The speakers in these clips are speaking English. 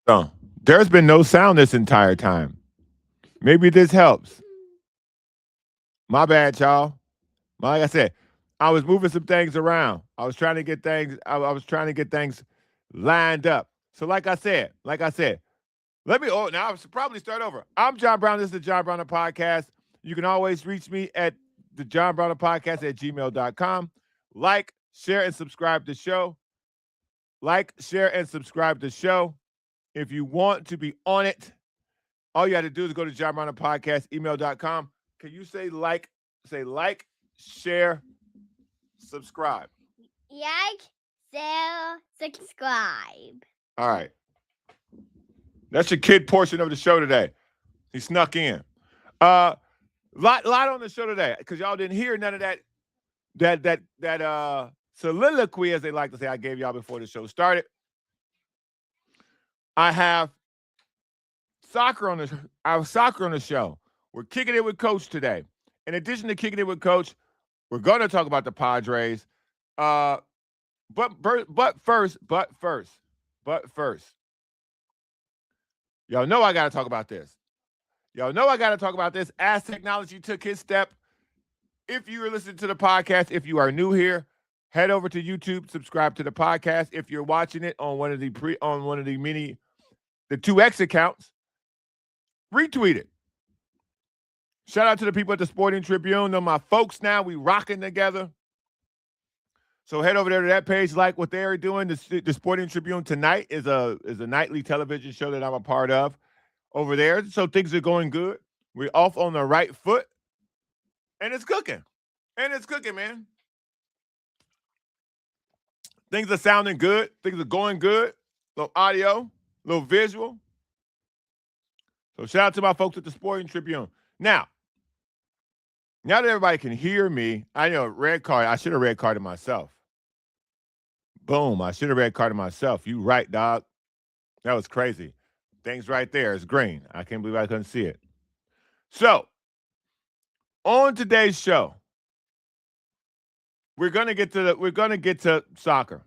So there's been no sound this entire time. Maybe this helps. My bad, y'all. Like I said, I was moving some things around. I was trying to get things. I was trying to get things lined up. So, like I said, let me. Oh, now I should probably start over. I'm John Brown. This is the John Browner Podcast. You can always reach me at the John Browner Podcast at gmail.com. Like, share, and subscribe to the show. Like, share, and subscribe to the show. If you want to be on it, all you have to do is go to John Browner Podcast, email.com. Can you say like, share, subscribe? Like, share, subscribe. All right. That's your kid portion of the show today. He snuck in. Lot on the show today because y'all didn't hear none of that soliloquy, as they like to say, I gave y'all before the show started. I have soccer on the show. We're kicking it with Coach today. In addition to kicking it with Coach, we're going to talk about the Padres. But first, y'all know I got to talk about this. As technology took his step. If you are listening to the podcast, if you are new here, head over to YouTube, subscribe to the podcast. If you're watching it on one of the 2X accounts, retweet it. Shout out to the people at the Sporting Tribune. They're my folks now. We rocking together. So head over there to that page, like what they're doing. The Sporting Tribune tonight is a nightly television show that I'm a part of over there. So things are going good. We're off on the right foot. And it's cooking. Man. Things are sounding good. Things are going good. Little audio, little visual. So shout out to my folks at the Sporting Tribune. Now that everybody can hear me, I know red card. I should have red carded myself. Boom. I should have red carded myself. You right, dog. That was crazy. Things right there is green. I can't believe I couldn't see it. So, on today's show, we're gonna get to soccer.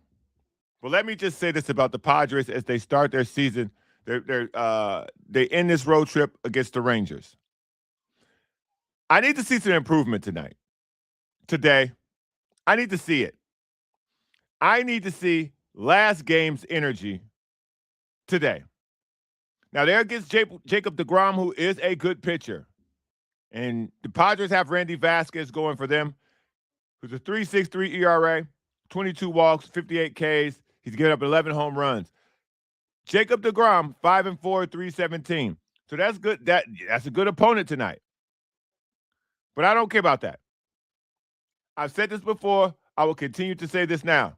Well, let me just say this about the Padres as they start their season. They end this road trip against the Rangers. I need to see some improvement today. I need to see it. I need to see last game's energy today. Now, they're against Jacob deGrom, who is a good pitcher. And the Padres have Randy Vasquez going for them, who's a 3.63 ERA, 22 walks, 58 Ks. He's given up 11 home runs. Jacob deGrom, 5-4, 3.17. So that's good. That's a good opponent tonight. But I don't care about that. I've said this before. I will continue to say this now.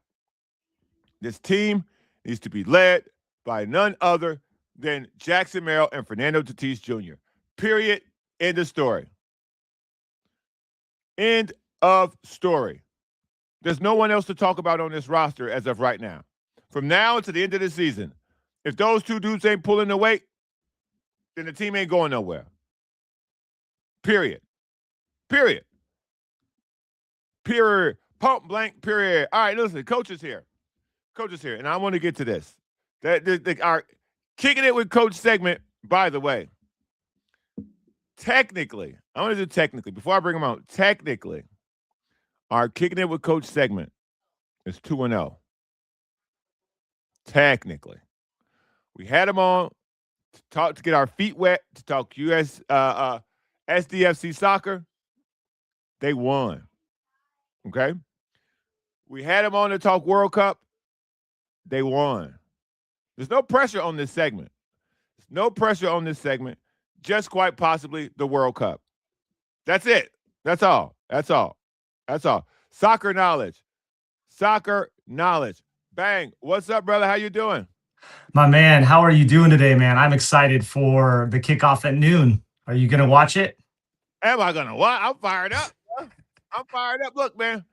This team needs to be led by none other than Jackson Merrill and Fernando Tatis Jr. Period. End of story. End of story. There's no one else to talk about on this roster as of right now. From now to the end of the season, if those two dudes ain't pulling the weight, then the team ain't going nowhere. Period. Pump blank, period. All right, listen, Coach is here, and I want to get to this. Our Kicking It with Coach segment, by the way, technically, I want to do technically, before I bring them out, technically, our Kicking It with Coach segment is 2-0. Technically. We had them on to get our feet wet, to talk SDFC soccer. They won. Okay? We had them on to talk World Cup. They won. There's no pressure on this segment. Just quite possibly the World Cup. That's it. That's all. Soccer knowledge. Bang. What's up, brother? How you doing? My man, how are you doing today, man? I'm excited for the kickoff at noon. Are you going to watch it? Am I going to watch? I'm fired up. Look, man,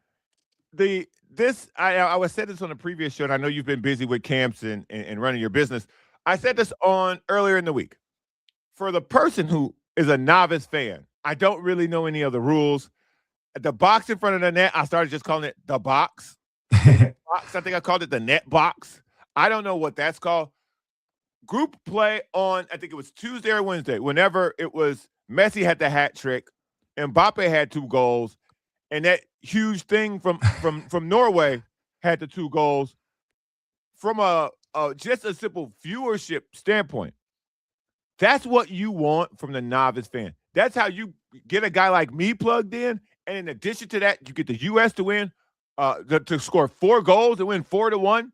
I said this on a previous show, and I know you've been busy with camps and running your business. I said this on earlier in the week. For the person who is a novice fan, I don't really know any of the rules. The box in front of the net, I started just calling it the box. I think I called it the net box. I don't know what that's called. group play on, I think it was Tuesday or Wednesday, whenever it was Messi had the hat trick, Mbappe had 2 goals, and that huge thing from Norway had the 2 goals. From a just a simple viewership standpoint, that's what you want from the novice fan. That's how you get a guy like me plugged in, and in addition to that, you get the U.S. to win, to score 4 goals and win 4-1.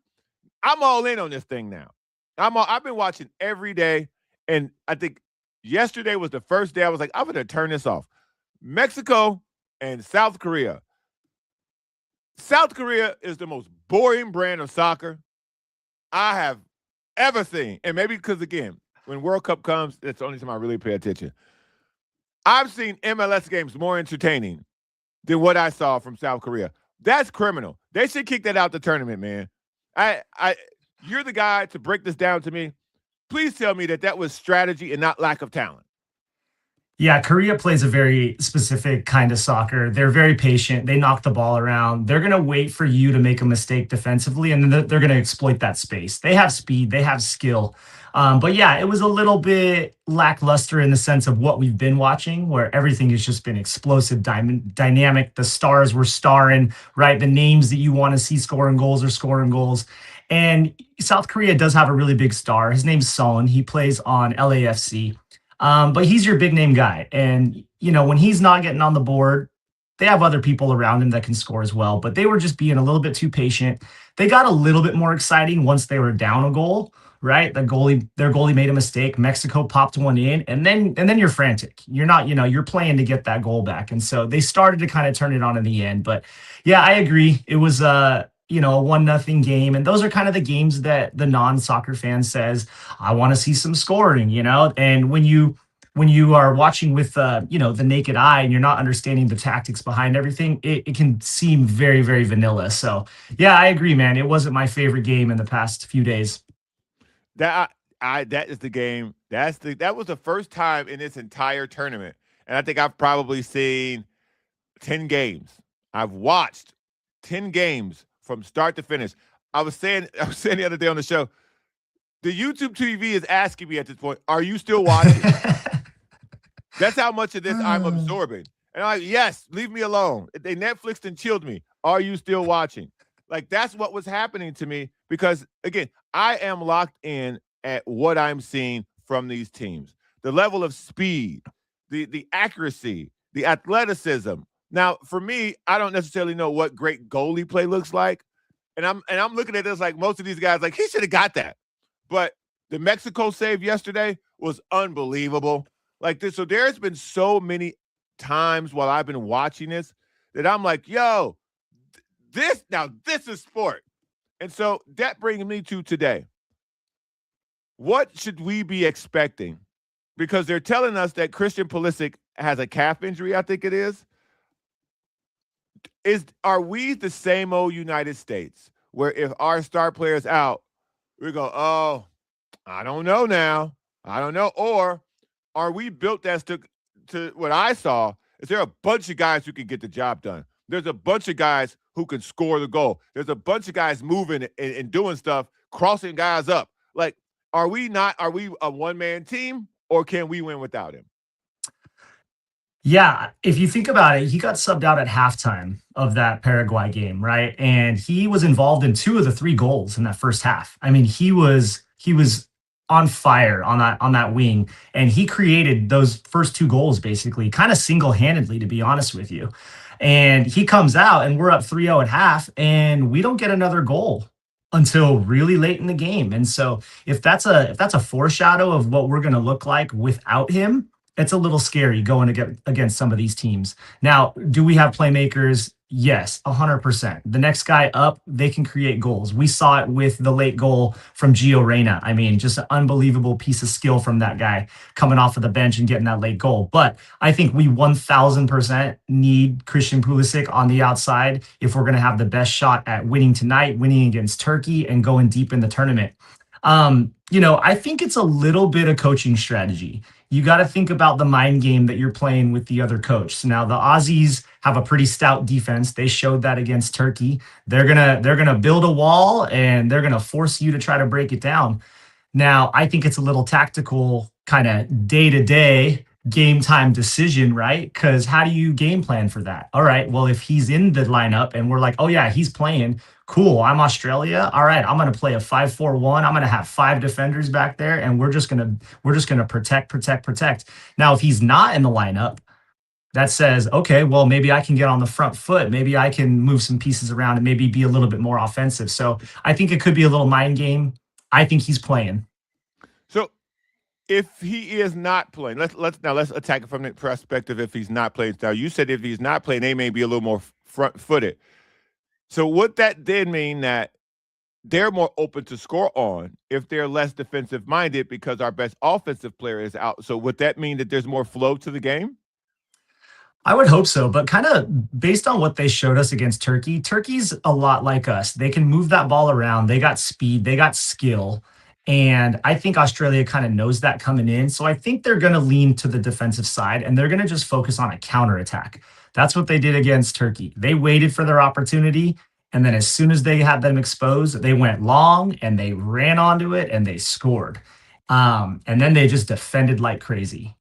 I'm all in on this thing now. I've been watching every day, and I think yesterday was the first day I was like, I'm gonna turn this off. Mexico and South Korea. South Korea is the most boring brand of soccer I have ever seen. And maybe because, again, when World Cup comes, that's the only time I really pay attention. I've seen MLS games more entertaining than what I saw from South Korea. That's criminal. They should kick that out the tournament, man. You're the guy to break this down to me. Please tell me that was strategy and not lack of talent. Yeah, Korea plays a very specific kind of soccer. They're very patient. They knock the ball around. They're going to wait for you to make a mistake defensively, and then they're going to exploit that space. They have speed. They have skill. But yeah, it was a little bit lackluster in the sense of what we've been watching, where everything has just been explosive, dynamic. The stars were starring, right? The names that you want to see scoring goals are scoring goals. And South Korea does have a really big star. His name's Son. He plays on LAFC. But he's your big name guy. And, when he's not getting on the board, they have other people around him that can score as well. But they were just being a little bit too patient. They got a little bit more exciting once they were down a goal, right? Their goalie made a mistake. Mexico popped one in, and then you're frantic. You're not, you're playing to get that goal back. And so they started to kind of turn it on in the end. But yeah, I agree. It was a 1-0 game. And those are kind of the games that the non-soccer fan says, I want to see some scoring, and when you are watching with, the naked eye and you're not understanding the tactics behind everything, it can seem very, very vanilla. So yeah, I agree, man. It wasn't my favorite game in the past few days. That is the game. That was the first time in this entire tournament. And I think I've probably seen 10 games. I've watched 10 games from start to finish. I was saying the other day on the show, the YouTube TV is asking me at this point, are you still watching? That's how much of this I'm absorbing. And I'm like, yes, leave me alone. They Netflixed and chilled me. Are you still watching? Like, that's what was happening to me because, again, I am locked in at what I'm seeing from these teams. The level of speed, the accuracy, the athleticism. Now, for me, I don't necessarily know what great goalie play looks like. And I'm looking at this like most of these guys, like, he should have got that. But the Mexico save yesterday was unbelievable. Like this, so there's been so many times while I've been watching this that I'm like, yo, this is sport. And so that brings me to today. What should we be expecting? Because they're telling us that Christian Pulisic has a calf injury, I think it is. Are we the same old United States where if our star player's out, we go, oh, I don't know now. I don't know. Or are we built as to what I saw? Is there a bunch of guys who can get the job done? There's a bunch of guys who can score the goal. There's a bunch of guys moving and doing stuff, crossing guys up. Like, are we a one-man team, or can we win without him? Yeah, if you think about it, he got subbed out at halftime of that Paraguay game, right? And he was involved in 2 of the 3 goals in that first half. I mean, he was on fire on that wing, and he created those first 2 goals basically kind of single-handedly, to be honest with you. And he comes out and we're up 3-0 at half, and we don't get another goal until really late in the game. And so if that's a foreshadow of what we're going to look like without him, it's a little scary going against some of these teams. Now, do we have playmakers? Yes, 100%. The next guy up, they can create goals. We saw it with the late goal from Gio Reyna. I mean, just an unbelievable piece of skill from that guy coming off of the bench and getting that late goal. But I think we 1,000% need Christian Pulisic on the outside if we're going to have the best shot at winning tonight, winning against Turkey, and going deep in the tournament. I think it's a little bit of coaching strategy. You got to think about the mind game that you're playing with the other coach. So now the Aussies have a pretty stout defense. They showed that against Turkey. They're gonna build a wall, and they're gonna force you to try to break it down. Now, I think it's a little tactical kind of day to day game time decision, right? Because how do you game plan for that? All right, well, if he's in the lineup and we're like, oh, yeah, he's playing, cool. I'm Australia. All right, I'm going to play a 5-4-1. I'm going to have five defenders back there and we're just going to protect, protect, protect. Now, if he's not in the lineup, that says, okay, well, maybe I can get on the front foot. Maybe I can move some pieces around and maybe be a little bit more offensive. So I think it could be a little mind game. I think he's playing. So if he is not playing, let's attack it from the perspective if he's not playing. Now you said if he's not playing, they may be a little more front footed. So would that then mean that they're more open to score on if they're less defensive minded because our best offensive player is out? So would that mean that there's more flow to the game? I would hope so, but kind of based on what they showed us against Turkey, Turkey's a lot like us. They can move that ball around. They got speed, they got skill. And I think Australia kind of knows that coming in. So I think they're going to lean to the defensive side and they're going to just focus on a counterattack. That's what they did against Turkey. They waited for their opportunity. And then as soon as they had them exposed, they went long and they ran onto it and they scored. And then they just defended like crazy.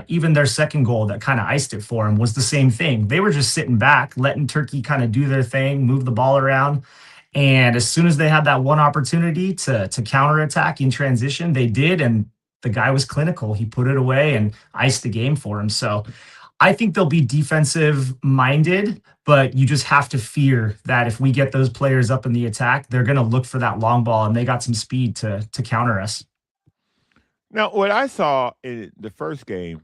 Even their second goal that kind of iced it for them was the same thing. They were just sitting back, letting Turkey kind of do their thing, move the ball around. And as soon as they had that one opportunity to counterattack in transition, they did. And the guy was clinical. He put it away and iced the game for him. So I think they'll be defensive minded, but you just have to fear that if we get those players up in the attack, they're going to look for that long ball and they got some speed to counter us. Now, what I saw in the first game,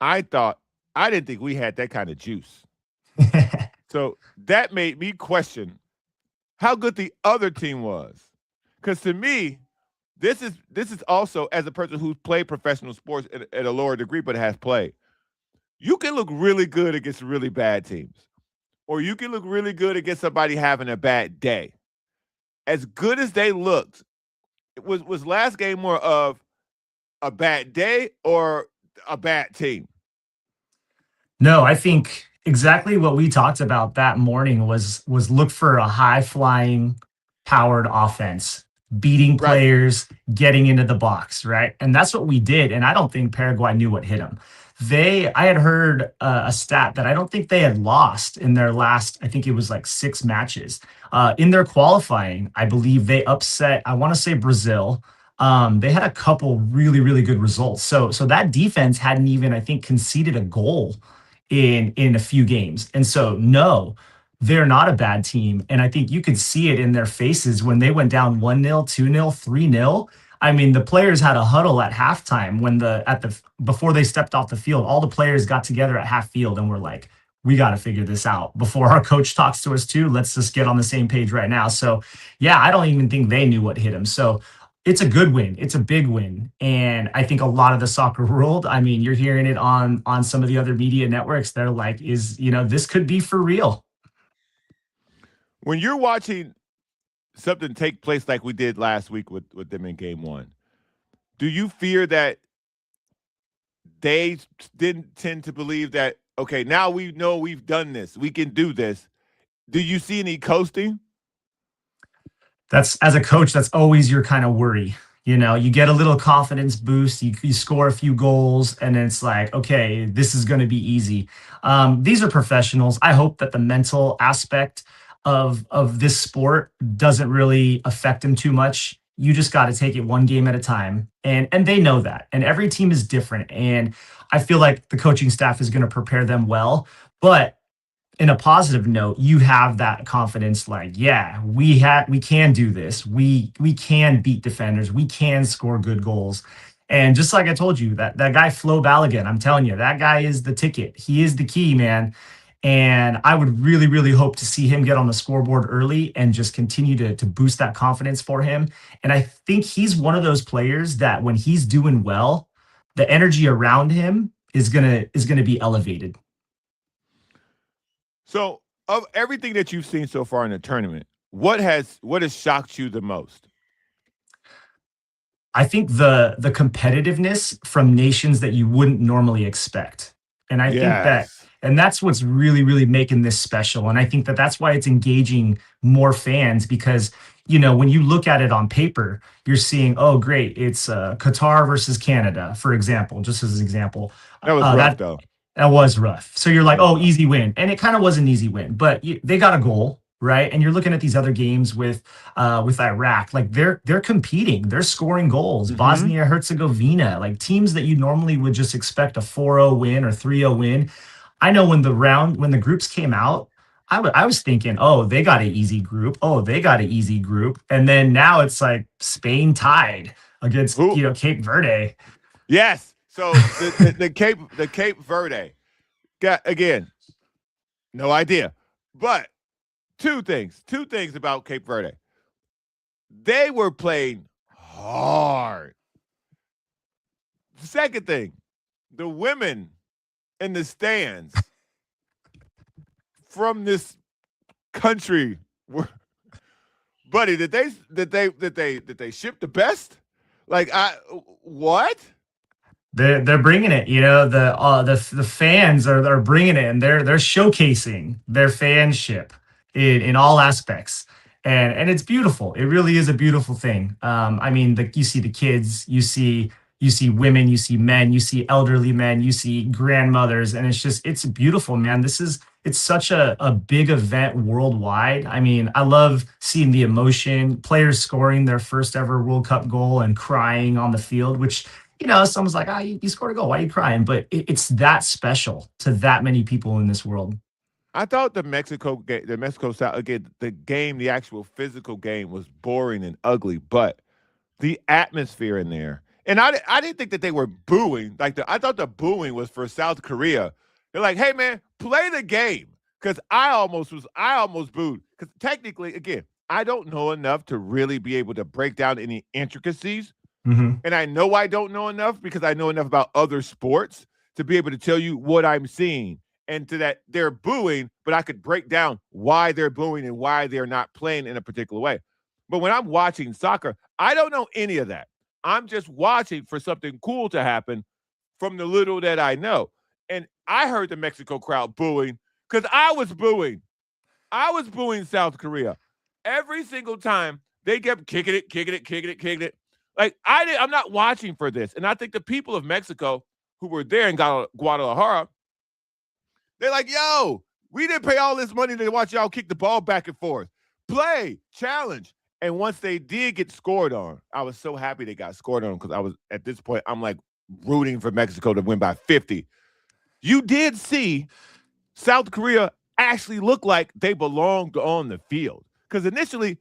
I didn't think we had that kind of juice. So that made me question how good the other team was. Because to me, this is also as a person who's played professional sports at a lower degree but has played. You can look really good against really bad teams, or you can look really good against somebody having a bad day. As good as they looked, was last game more of a bad day or a bad team? No, I think exactly what we talked about that morning was look for a high flying powered offense, beating Right. players, getting into the box, right? And that's what we did. And I don't think Paraguay knew what hit them. I had heard a stat that I don't think they had lost in their last, I think it was like 6 matches. In their qualifying, I believe they upset, I want to say Brazil. They had a couple really, really good results. So that defense hadn't even, I think, conceded a goal in a few games. And so no, they're not a bad team. And I think you could see it in their faces when they went down 1-0, 2-0, 3-0. I mean, the players had a huddle at halftime before they stepped off the field. All the players got together at half field and were like, we got to figure this out before our coach talks to us too. Let's just get on the same page right now. So yeah, I don't even think they knew what hit them. So it's a good win. It's a big win. And I think a lot of the soccer world, I mean, you're hearing it on some of the other media networks. They're like, this could be for real. When you're watching something take place like we did last week with them in game one, do you fear that they didn't tend to believe that, okay, now we know we've done this, we can do this? Do you see any coasting? That's as a coach, that's always your kind of worry. You get a little confidence boost, you score a few goals, and it's like, okay, this is going to be easy. These are professionals. I hope that the mental aspect of this sport doesn't really affect them too much. You just got to take it one game at a time, and they know that. And every team is different, and I feel like the coaching staff is going to prepare them well, but in a positive note, you have that confidence like, yeah, we can do this. We can beat defenders. We can score good goals. And just like I told you, that guy Flo Balogun, I'm telling you, that guy is the ticket. He is the key, man. And I would really, really hope to see him get on the scoreboard early and just continue to boost that confidence for him. And I think he's one of those players that when he's doing well, the energy around him is gonna be elevated. So, of everything that you've seen so far in the tournament, what has shocked you the most? I think the competitiveness from nations that you wouldn't normally expect. And I think that Yes. And that's what's really, really making this special. And I think that that's why it's engaging more fans because, when you look at it on paper, you're seeing, oh, great, it's Qatar versus Canada, for example, just as an example. That was rough, That though. that was rough. So you're That like, was oh, rough. easy win, and it kind of was an easy win, but they got a goal, right? And you're looking at these other games with Iraq, like they're competing, they're scoring goals. Mm-hmm. Bosnia Herzegovina, like teams that you normally would just expect a 4-0 win or 3-0 win. I know when the groups came out, I was thinking, oh, they got an easy group. Oh, they got an easy group. And then now it's like Spain tied against, Who? Cape Verde. Yes. So the Cape Verde got again, no idea. But two things about Cape Verde. They were playing hard. The second thing, the women in the stands from this country were, buddy, did they ship the best? Like what? They're bringing it. The fans are bringing it, and they're showcasing their fanship in all aspects, and it's beautiful. It really is a beautiful thing. I mean, you see the kids, you see women, you see men, you see elderly men, you see grandmothers, and it's beautiful, man. It's such a big event worldwide. I mean, I love seeing the emotion, players scoring their first ever World Cup goal and crying on the field, which, someone's like, you scored a goal. Why are you crying? But it's that special to that many people in this world. I thought the Mexico South again, the game, the actual physical game was boring and ugly, but the atmosphere in there. And I didn't think that they were booing. I thought the booing was for South Korea. They're like, "Hey man, play the game." Cuz I almost booed cuz technically again, I don't know enough to really be able to break down any intricacies. Mhm. And I know I don't know enough because I know enough about other sports to be able to tell you what I'm seeing. And to that they're booing, but I could break down why they're booing and why they're not playing in a particular way. But when I'm watching soccer, I don't know any of that. I'm just watching for something cool to happen from the little that I know. And I heard the Mexico crowd booing because I was booing. I was booing South Korea. Every single time they kept kicking it. Like I'm not watching for this. And I think the people of Mexico who were there in Guadalajara, they're like, yo, we didn't pay all this money to watch y'all kick the ball back and forth. Play, challenge. And once they did get scored on, I was so happy they got scored on because I was at this point, I'm like rooting for Mexico to win by 50. You did see South Korea actually look like they belonged on the field. Because initially,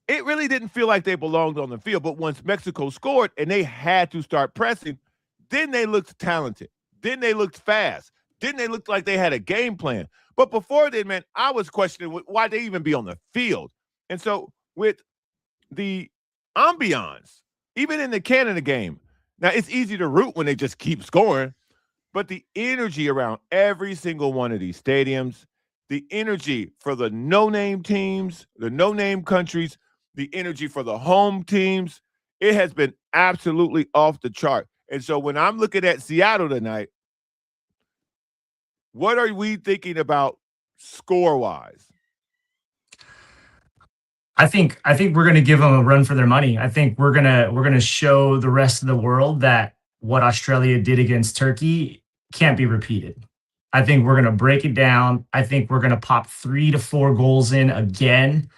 it really didn't feel like they belonged on the field. But once Mexico scored and they had to start pressing, then they looked talented. Then they looked fast. Then they looked like they had a game plan. But before then, man, I was questioning why they even be on the field. And so with the ambiance, even in the Canada game, now it's easy to root when they just keep scoring, but the energy around every single one of these stadiums, the energy for the no-name teams, the no-name countries, the energy for the home teams, it has been absolutely off the chart. And so when I'm looking at Seattle tonight, what are we thinking about score-wise? I think we're going to give them a run for their money. I think we're going to show the rest of the world that what Australia did against Turkey can't be repeated. I think we're going to break it down. I think we're going to pop 3 to 4 goals in again.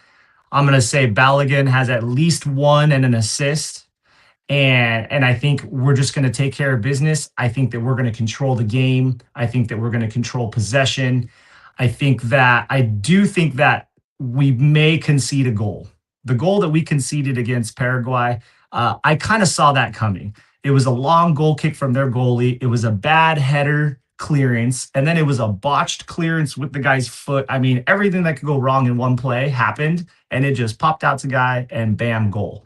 I'm going to say Balogun has at least one and an assist. And I think we're just going to take care of business. I think that we're going to control the game. I think that we're going to control possession. I do think that we may concede a goal. The goal that we conceded against Paraguay, I kind of saw that coming. It was a long goal kick from their goalie. It was a bad header clearance, and then it was a botched clearance with the guy's foot. I mean, everything that could go wrong in one play happened, and it just popped out to guy, and bam, goal.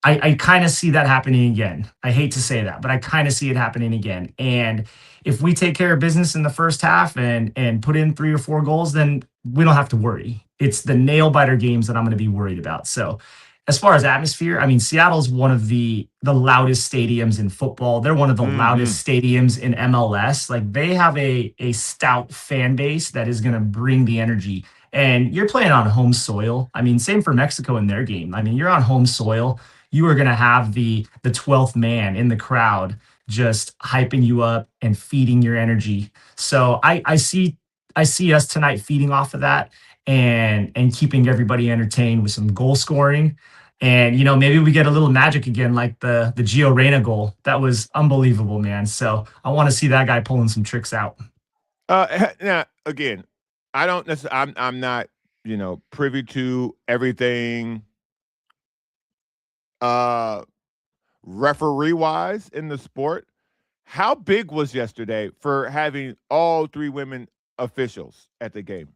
I kind of see that happening again. I hate to say that, but I kind of see it happening again. And if we take care of business in the first half and put in 3 or 4 goals, then we don't have to worry. It's the nail biter games that I'm going to be worried about. So as far as atmosphere, I mean, Seattle's one of the loudest stadiums in football. They're one of the Hmm. loudest stadiums in MLS. Like they have a stout fan base that is going to bring the energy. And you're playing on home soil. I mean, same for Mexico in their game. I mean, you're on home soil. You are going to have the 12th man in the crowd just hyping you up and feeding your energy. So I see us tonight feeding off of that and keeping everybody entertained with some goal scoring. And maybe we get a little magic again, like the Gio Reyna goal. That was unbelievable, man. So I want to see that guy pulling some tricks out. Now again, I don't necessarily. I'm not privy to everything uh referee wise in the sport. How big was yesterday for having all three women officials at the game?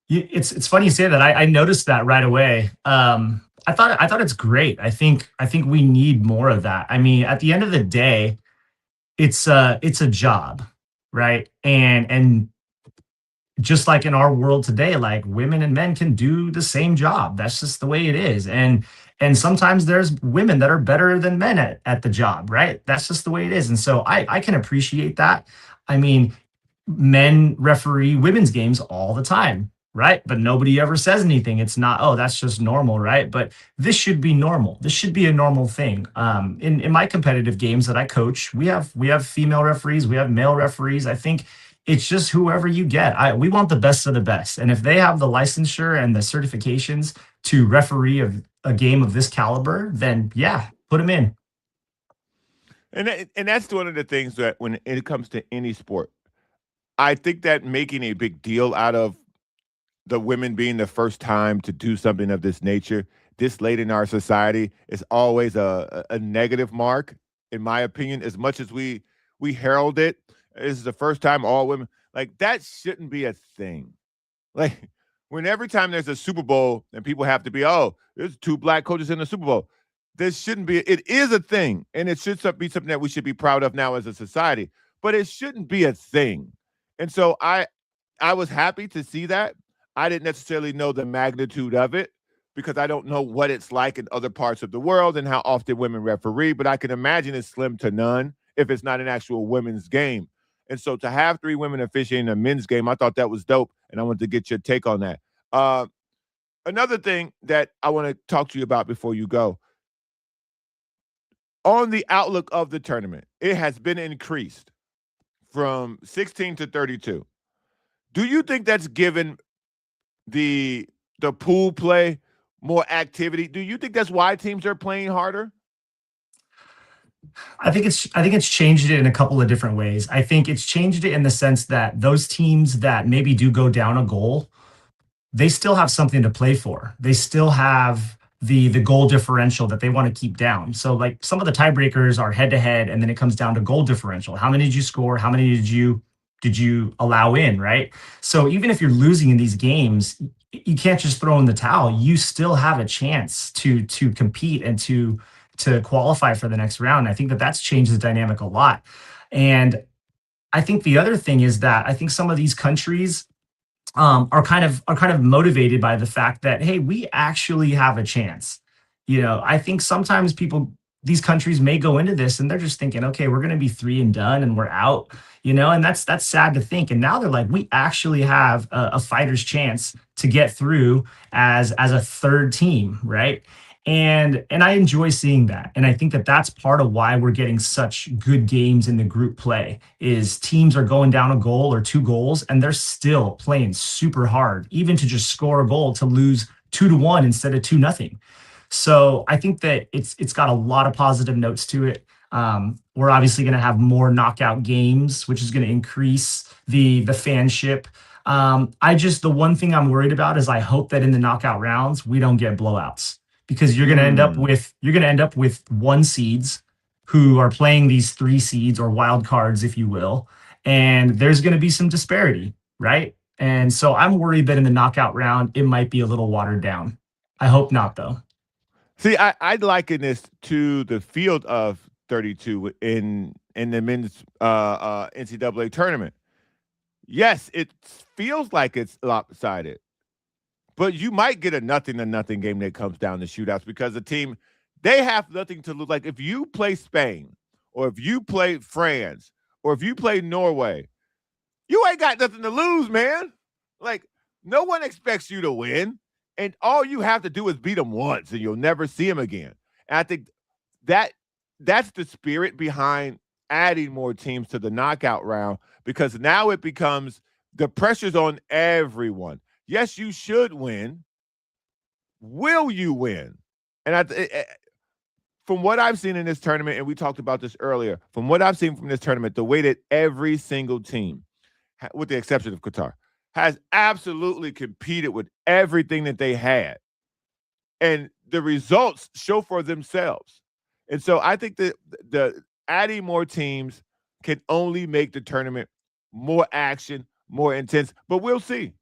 It's funny you say that. I noticed that right away. I thought it's great. I think we need more of that. I mean, at the end of the day, it's a job, right? And just like in our world today, like women and men can do the same job. That's just the way it is. And sometimes there's women that are better than men at the job, right? That's just the way it is. And so I can appreciate that. I mean, men referee women's games all the time, right? But nobody ever says anything. It's not, oh, that's just normal, right? But this should be normal. This should be a normal thing. In my competitive games that I coach, we have female referees, we have male referees. I think it's just whoever you get. We want the best of the best, and if they have the licensure and the certifications to referee a game of this caliber, then yeah, put them in. And that's one of the things that when it comes to any sport, I think that making a big deal out of the women being the first time to do something of this nature this late in our society is always a negative mark, in my opinion. As much as we herald it, this is the first time all women like that shouldn't be a thing. Like when every time there's a Super Bowl and people have to be, oh, there's two black coaches in the Super Bowl. This shouldn't be. It is a thing, and it should be something that we should be proud of now as a society. But it shouldn't be a thing. And so I was happy to see that. I didn't necessarily know the magnitude of it because I don't know what it's like in other parts of the world and how often women referee, but I can imagine it's slim to none if it's not an actual women's game. And so to have three women officiating a men's game, I thought that was dope, and I wanted to get your take on that. Uh, Another thing that I want to talk to you about before you go on the outlook of the tournament, it has been increased from 16 to 32. Do you think that's given the pool play more activity? Do you think that's why teams are playing harder? I think it's changed it in a couple of different ways. I think it's changed it in the sense that those teams that maybe do go down a goal, they still have something to play for. They still have the goal differential that they want to keep down. So like some of the tiebreakers are head to head, and then it comes down to goal differential. How many did you score? How many did you allow in? Right. So even if you're losing in these games, you can't just throw in the towel. You still have a chance to compete and to qualify for the next round. I think that that's changed the dynamic a lot. And I think the other thing is that I think some of these countries are kind of motivated by the fact that hey, we actually have a chance. I think sometimes these countries may go into this and they're just thinking, okay, we're going to be three and done and we're out. And that's sad to think. And now they're like, we actually have a fighter's chance to get through as a third team, right? And I enjoy seeing that, and I think that that's part of why we're getting such good games in the group play. Is teams are going down a goal or two goals, and they're still playing super hard, even to just score a goal to lose 2-1 instead of 2-0. So I think that it's got a lot of positive notes to it. We're obviously going to have more knockout games, which is going to increase the fanship. The one thing I'm worried about is I hope that in the knockout rounds we don't get blowouts, because Mm. you're going to end up with one seeds who are playing these three seeds or wild cards, if you will, and there's going to be some disparity, right? And so I'm worried that in the knockout round it might be a little watered down. I hope not, though. See, I'd liken this to the field of 32 in the men's NCAA tournament. Yes, it feels like it's lopsided, but you might get a 0-0 game that comes down to shootouts because the team, they have nothing to lose. Like if you play Spain or if you play France or if you play Norway, you ain't got nothing to lose, man. Like no one expects you to win, and all you have to do is beat them once, and you'll never see them again. And I think that's the spirit behind adding more teams to the knockout round because now it becomes the pressure's on everyone. Yes, you should win. Will you win? And from what I've seen in this tournament, and we talked about this earlier, from what I've seen from this tournament, the way that every single team, with the exception of Qatar, has absolutely competed with everything that they had. And the results show for themselves. And so I think that the adding more teams can only make the tournament more action, more intense. But we'll see.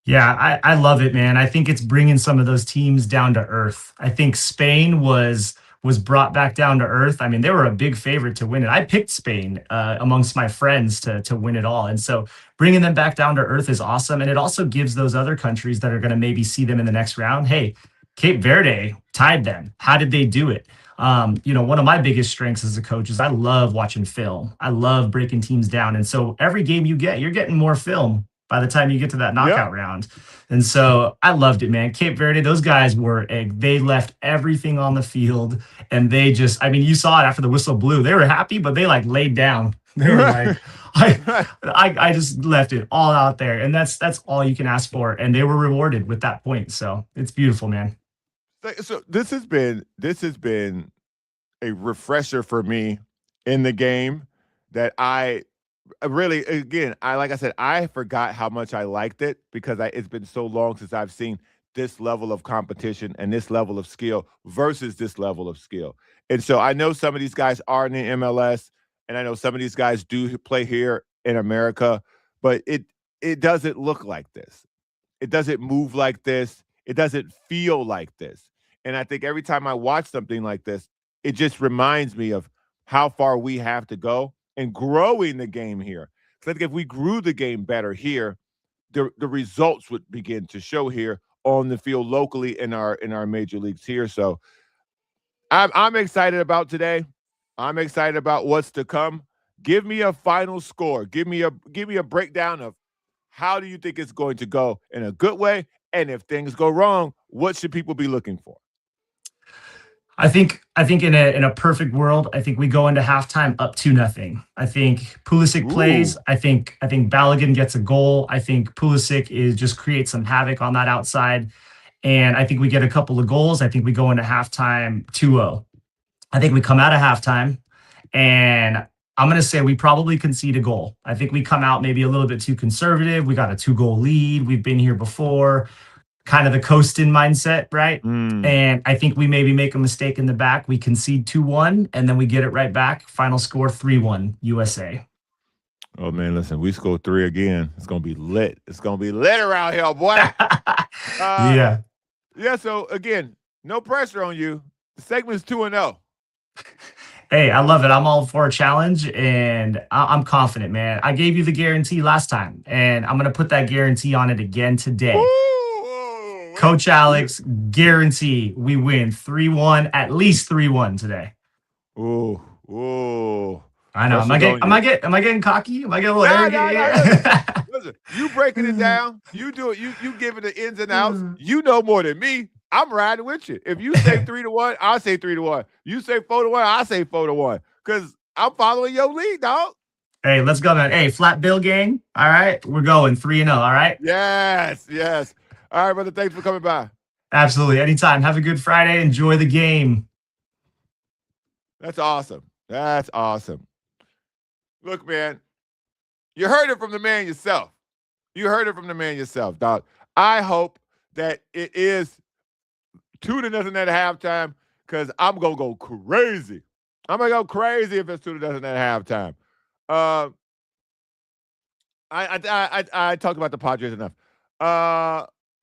Yeah, I love it, man. I think it's bringing some of those teams down to earth. I think Spain was brought back down to earth. I mean, they were a big favorite to win it. I picked Spain amongst my friends to win it all, and so bringing them back down to earth is awesome. And it also gives those other countries that are going to maybe see them in the next round, hey, Cape Verde tied them. How did they do it? One of my biggest strengths as a coach is I love watching film. I love breaking teams down, and so every game you get, you're getting more film by the time you get to that knockout round. And so I loved it, man. Cape Verde, those guys they left everything on the field and they just, I mean, you saw it after the whistle blew. They were happy, but they like laid down. They were like, I just left it all out there. And that's all you can ask for. And they were rewarded with that point. So it's beautiful, man. So this has been a refresher for me in the game that I really, again, like I said, I forgot how much I liked it because it's been so long since I've seen this level of competition and this level of skill versus this level of skill. And so I know some of these guys are in the MLS, and I know some of these guys do play here in America, but it doesn't look like this. It doesn't move like this. It doesn't feel like this. And I think every time I watch something like this, it just reminds me of how far we have to go and growing the game here. So I think if we grew the game better here, the results would begin to show here on the field locally in our major leagues here. So I'm excited about today. I'm excited about what's to come. Give me a final score. Give me a breakdown of how do you think it's going to go in a good way, and if things go wrong, what should people be looking for? I think in a perfect world, I think we go into halftime up 2-0. I think Pulisic plays. I think Balogun gets a goal. I think Pulisic just creates some havoc on that outside. And I think we get a couple of goals. I think we go into halftime 2-0. I think we come out of halftime and I'm going to say we probably concede a goal. I think we come out maybe a little bit too conservative. We got a 2-goal lead. We've been here before. Kind of the coasting mindset, right? And I think we maybe make a mistake in the back. We concede 2-1, and then we get it right back. Final score 3-1 USA. Oh, man, listen, we score 3 again. It's going to be lit. It's going to be lit around here, boy. Yeah, so, again, no pressure on you. The segment is 2-0. Hey, I love it. I'm all for a challenge, and I'm confident, man. I gave you the guarantee last time, and I'm going to put that guarantee on it again today. Coach Alex, guarantee we win 3-1, at least 3-1 today. Ooh. I know. Am I getting cocky? Am I getting a little arrogant? Listen, you breaking it down. You do it. You giving the ins and outs. You know more than me. I'm riding with you. If you say 3-1, I'll say 3-1. You say 4-1, I say 4-1. Because I'm following your lead, dog. Hey, let's go, man. Hey, Flat Bill gang. All right. We're going 3-0. All right. Yes. All right, brother. Thanks for coming by. Absolutely. Anytime. Have a good Friday. Enjoy the game. That's awesome. Look, man, you heard it from the man yourself. Dog. I hope that it is 2-0 at halftime because I'm going to go crazy. I'm going to go crazy if it's 2-0 at halftime. I talked about the Padres enough.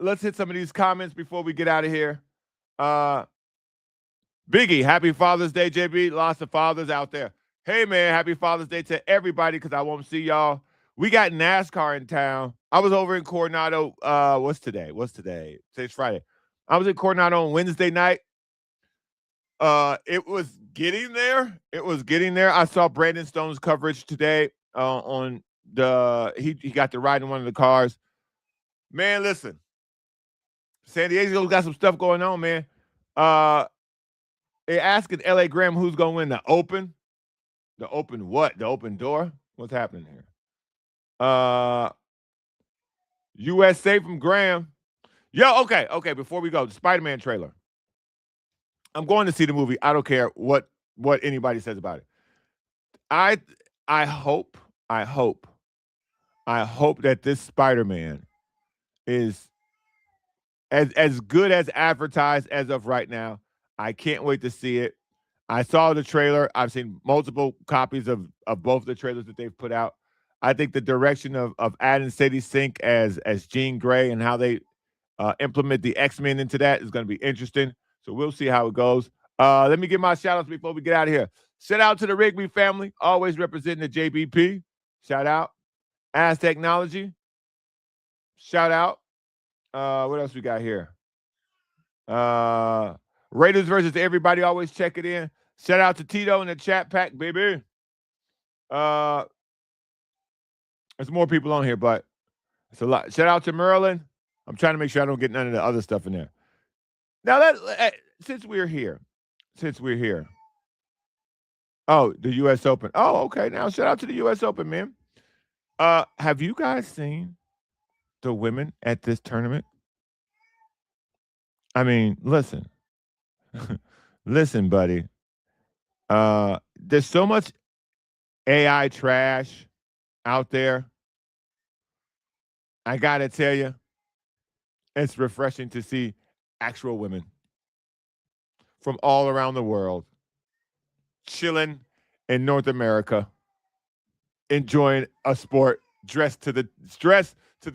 Let's hit some of these comments before we get out of here. Biggie, happy Father's Day, JB. Lots of fathers out there. Hey, man, happy Father's Day to everybody because I won't see y'all. We got NASCAR in town. I was over in Coronado. What's today? Today's Friday. I was in Coronado on Wednesday night. It was getting there. I saw Brandon Stone's coverage today on he got to ride in one of the cars. Man, listen. San Diego's got some stuff going on, man. They asking LA Graham who's gonna win the Open. The Open what? The Open door? What's happening here? USA from Graham. Yo, okay. Before we go, the Spider-Man trailer. I'm going to see the movie. I don't care what anybody says about it. I hope that this Spider-Man is as good as advertised as of right now. I can't wait to see it. I saw the trailer. I've seen multiple copies of both the trailers that they've put out. I think the direction of adding Sadie Sink as Jean Grey and how they implement the X-Men into that is going to be interesting. So we'll see how it goes. Let me give my shout-outs before we get out of here. Shout out to the Rigby family, always representing the JBP. Shout out. As Technology. Shout out. What else we got here? Raiders versus everybody, always check it in. Shout out to Tito in the chat pack, baby. There's more people on here, but it's a lot. Shout out to Merlin. I'm trying to make sure I don't get none of the other stuff in there. Now, since we're here. Oh, the U.S. Open. Oh, okay. Now, shout out to the U.S. Open, man. Have you guys seen the women at this tournament? I mean, listen. Listen, buddy. There's so much AI trash out there. I got to tell you, it's refreshing to see actual women from all around the world chilling in North America, enjoying a sport dressed to the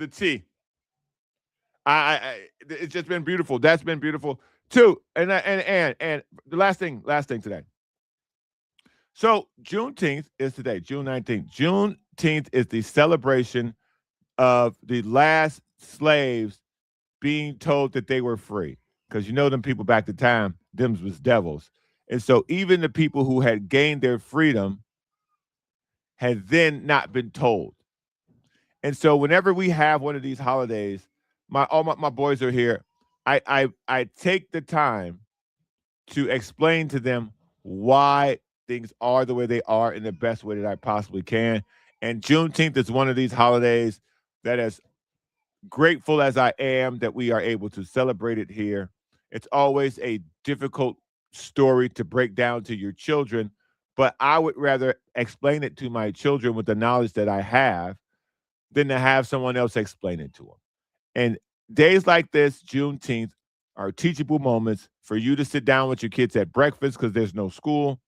T. It's just been beautiful. That's been beautiful too. And the last thing today. So Juneteenth is today, June 19th. Juneteenth is the celebration of the last slaves being told that they were free. Because you know them people back to time, them was devils. And so even the people who had gained their freedom had then not been told. And so whenever we have one of these holidays, all my boys are here. I take the time to explain to them why things are the way they are in the best way that I possibly can. And Juneteenth is one of these holidays that, as grateful as I am that we are able to celebrate it here, it's always a difficult story to break down to your children, but I would rather explain it to my children with the knowledge that I have than to have someone else explain it to them. And days like this, Juneteenth, are teachable moments for you to sit down with your kids at breakfast because there's no school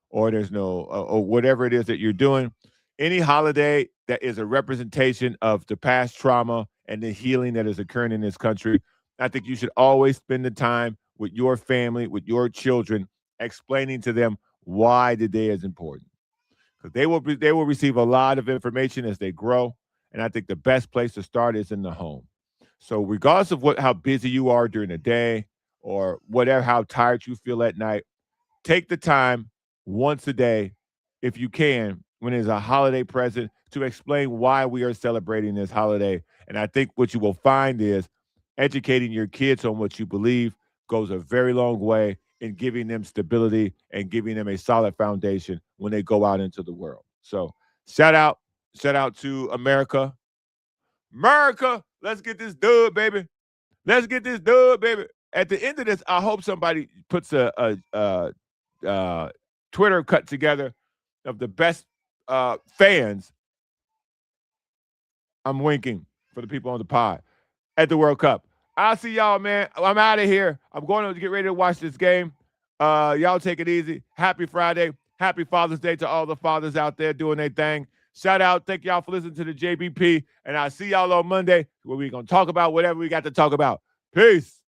or there's no, or whatever it is that you're doing. Any holiday that is a representation of the past trauma and the healing that is occurring in this country, I think you should always spend the time with your family, with your children, explaining to them why the day is important. Because they will receive a lot of information as they grow, and I think the best place to start is in the home. So regardless of how busy you are during the day or whatever, how tired you feel at night, take the time once a day, if you can, when it's a holiday present, to explain why we are celebrating this holiday. And I think what you will find is educating your kids on what you believe goes a very long way in giving them stability and giving them a solid foundation when they go out into the world. So shout out to America. America, let's get this dub, baby. Let's get this dub, baby. At the end of this, I hope somebody puts a Twitter cut together of the best fans. I'm winking for the people on the pod at the World Cup. I'll see y'all, man. I'm out of here. I'm going to get ready to watch this game. Y'all take it easy. Happy Friday. Happy Father's Day to all the fathers out there doing their thing. Shout out. Thank y'all for listening to the JBP. And I'll see y'all on Monday where we're going to talk about whatever we got to talk about. Peace.